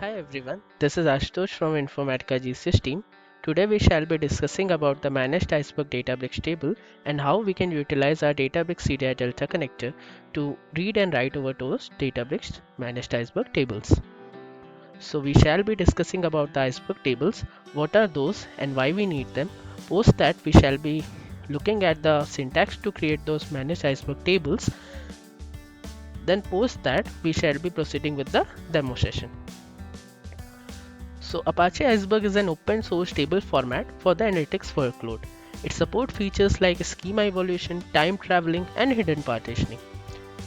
Hi everyone, this is Ashutosh from Informatica GCS team. Today we shall be discussing about the Managed Iceberg Databricks table and how we can utilize our Databricks CDI Delta connector to read and write over those Databricks Managed Iceberg tables. So we shall be discussing about the iceberg tables, what are those and why we need them. Post that we shall be looking at the syntax to create those Managed Iceberg tables. Then post that we shall be proceeding with the demo session. So Apache Iceberg is an open source table format for the analytics workload. It supports features like schema evaluation, time traveling, and hidden partitioning.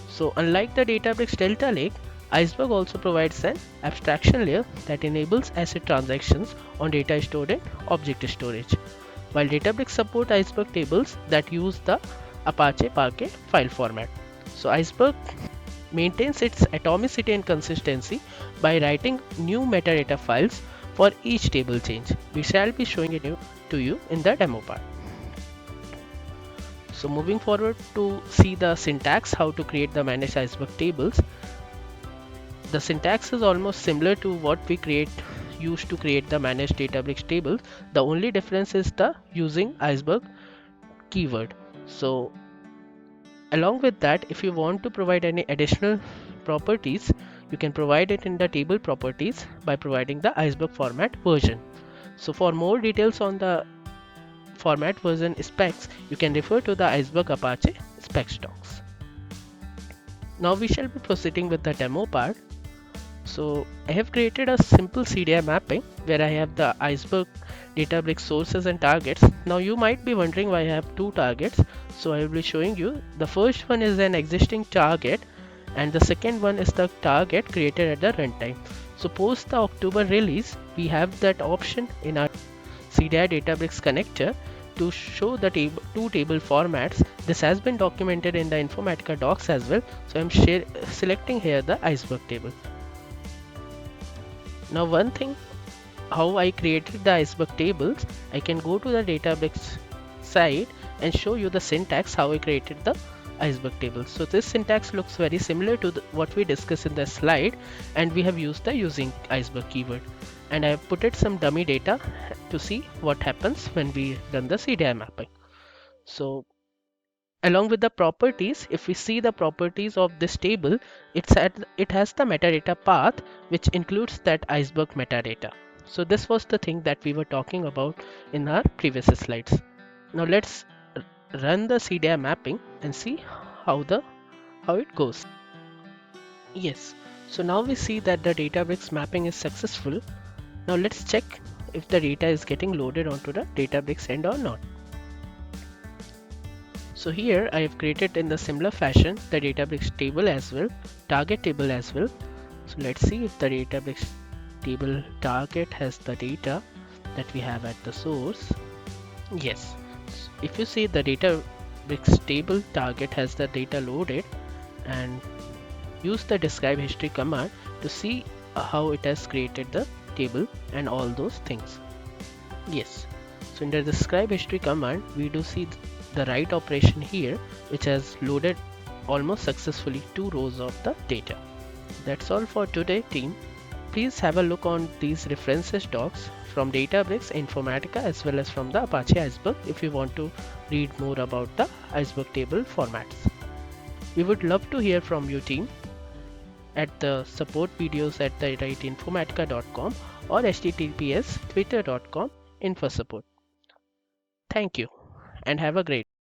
So unlike the Databricks Delta Lake, Iceberg also provides an abstraction layer that enables ACID transactions on data stored in object storage, while Databricks support Iceberg tables that use the Apache Parquet file format. So Iceberg maintains its atomicity and consistency by writing new metadata files for each table change. We shall be showing it to you in the demo part. So moving forward to see the syntax how to create the Managed Iceberg tables. The syntax is almost similar to what we used to create the Managed Databricks tables. The only difference is the using Iceberg keyword. So along with that, if you want to provide any additional properties, you can provide it in the table properties by providing the Iceberg format version. So for more details on the format version specs, you can refer to the Iceberg Apache specs docs. Now we shall be proceeding with the demo part. So I have created a simple CDI mapping where I have the Iceberg Databricks sources and targets. Now you might be wondering why I have two targets. So I will be showing you. The first one is an existing target and the second one is the target created at the runtime. So post the October release, we have that option in our CDI Databricks Connector to show the two table formats. This has been documented in the Informatica Docs as well. So I'm selecting here the Iceberg table. Now one thing, how I created the Iceberg tables, I can go to the Databricks site and show you the syntax how I created the Iceberg table. So this syntax looks very similar to what we discussed in the slide, and we have used the using Iceberg keyword. And I have put it some dummy data to see what happens when we run the CDI mapping. So along with the properties, if we see the properties of this table, it has the metadata path which includes that Iceberg metadata. So this was the thing that we were talking about in our previous slides. Now let's run the CDI mapping and see how it goes. Yes, so now we see that the Databricks mapping is successful. Now let's check if the data is getting loaded onto the Databricks end or not. So here I have created in the similar fashion the Databricks table as well, target table as well. So let's see if the Databricks table target has the data that we have at the source. Yes, if you see the Databricks table target has the data loaded, and use the describe history command to see how it has created the table and all those things. Yes, so in the describe history command we do see the write operation here, which has loaded almost successfully 2 rows of the data. That's all for today, team. Please have a look on these references docs from Databricks, Informatica as well as from the Apache Iceberg if you want to read more about the Iceberg table formats. We would love to hear from you, team, at the support videos at the rate informatica.com or https twitter.com infosupport. Thank you and have a great